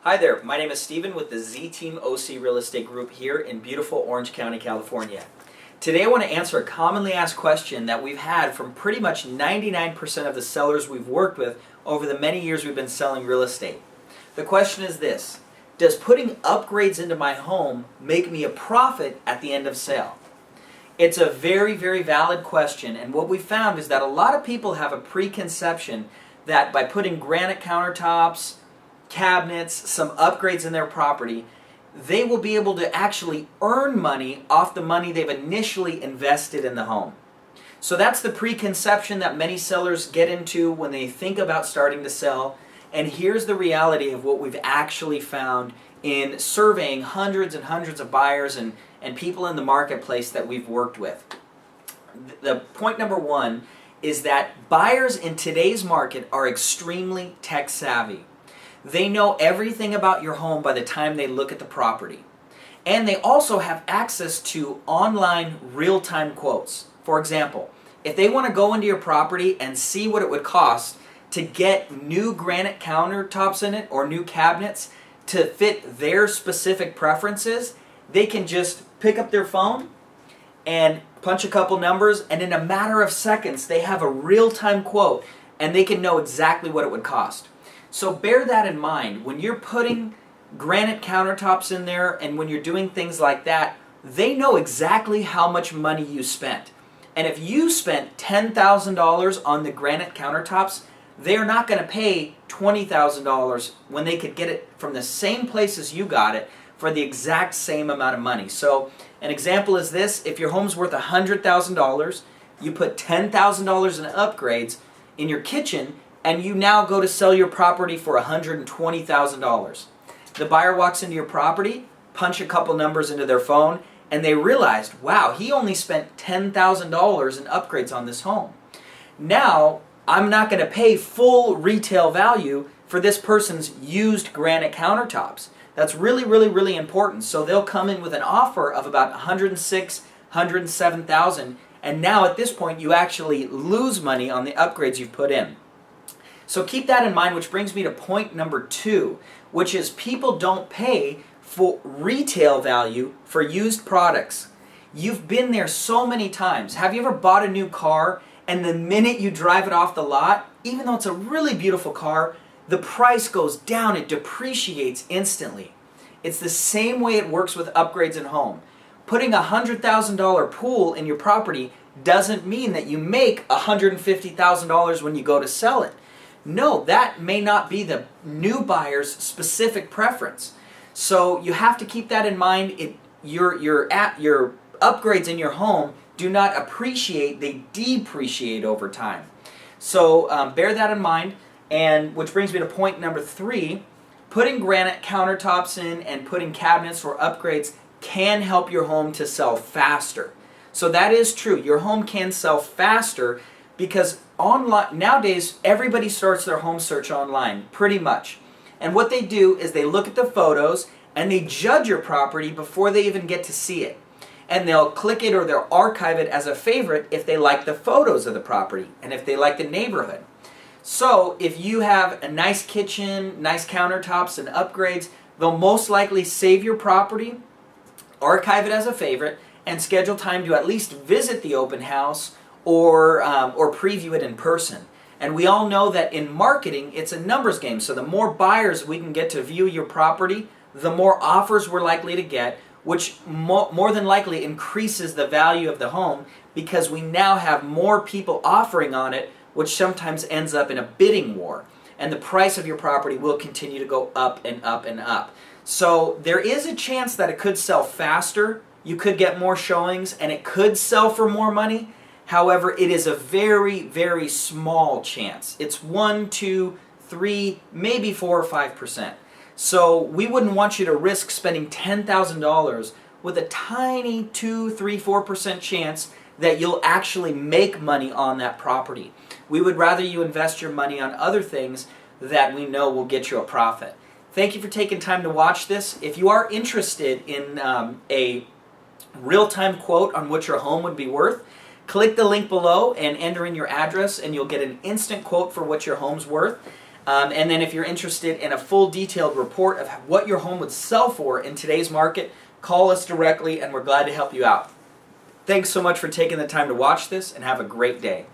Hi there, my name is Steven with the Z-Team OC Real Estate Group here in beautiful Orange County, California. Today I want to answer a commonly asked question that we've had from pretty much 99% of the sellers we've worked with over the many years we've been selling real estate. The question is this: does putting upgrades into my home make me a profit at the end of sale? It's a very, very valid question, and what we found is that a lot of people have a preconception that by putting granite countertops, cabinets, some upgrades in their property, they will be able to actually earn money off the money they've initially invested in the home. So that's the preconception that many sellers get into when they think about starting to sell. And here's the reality of what we've actually found in surveying hundreds and hundreds of buyers and people in the marketplace that we've worked with. The point number one is that buyers in today's market are extremely tech savvy. They know everything about your home by the time they look at the property. And they also have access to online real-time quotes. For example, if they want to go into your property and see what it would cost to get new granite countertops in it or new cabinets to fit their specific preferences, they can just pick up their phone and punch a couple numbers, and in a matter of seconds they have a real-time quote and they can know exactly what it would cost. So bear that in mind. When you're putting granite countertops in there and when you're doing things like that, they know exactly how much money you spent. And if you spent $10,000 on the granite countertops, they're not going to pay $20,000 when they could get it from the same place as you got it for the exact same amount of money. So an example is this: if your home's worth $100,000, you put $10,000 in upgrades in your kitchen, and you now go to sell your property for $120,000. The buyer walks into your property, punch a couple numbers into their phone, and they realized, wow, he only spent $10,000 in upgrades on this home. Now, I'm not going to pay full retail value for this person's used granite countertops. That's really, really, really important. So they'll come in with an offer of about $106,000, $107,000, and now at this point you actually lose money on the upgrades you've put in. So keep that in mind, which brings me to point number two, which is people don't pay for retail value for used products. You've been there so many times. Have you ever bought a new car and the minute you drive it off the lot, even though it's a really beautiful car, the price goes down, it depreciates instantly? It's the same way it works with upgrades in home. Putting a $100,000 pool in your property doesn't mean that you make $150,000 when you go to sell it. No, that may not be the new buyer's specific preference. So you have to keep that in mind. Your upgrades in your home do not appreciate, they depreciate over time. So bear that in mind, and which brings me to point number three. Putting granite countertops in and putting cabinets or upgrades can help your home to sell faster. So that is true. Your home can sell faster because online nowadays everybody starts their home search online pretty much. And what they do is they look at the photos and they judge your property before they even get to see it. And they'll click it or they'll archive it as a favorite if they like the photos of the property and if they like the neighborhood. So if you have a nice kitchen, nice countertops and upgrades, they'll most likely save your property, archive it as a favorite, and schedule time to at least visit the open house or preview it in person. And we all know that in marketing, it's a numbers game. So the more buyers we can get to view your property, the more offers we're likely to get, which more than likely increases the value of the home because we now have more people offering on it, which sometimes ends up in a bidding war. And the price of your property will continue to go up and up and up. So there is a chance that it could sell faster, you could get more showings, and it could sell for more money. However, it is a very, very small chance. It's 1, 2, 3, maybe 4 or 5%. So we wouldn't want you to risk spending $10,000 with a tiny 2, 3, 4% chance that you'll actually make money on that property. We would rather you invest your money on other things that we know will get you a profit. Thank you for taking time to watch this. If you are interested in a real-time quote on what your home would be worth, click the link below and enter in your address and you'll get an instant quote for what your home's worth. And then if you're interested in a full detailed report of what your home would sell for in today's market, call us directly and we're glad to help you out. Thanks so much for taking the time to watch this and have a great day.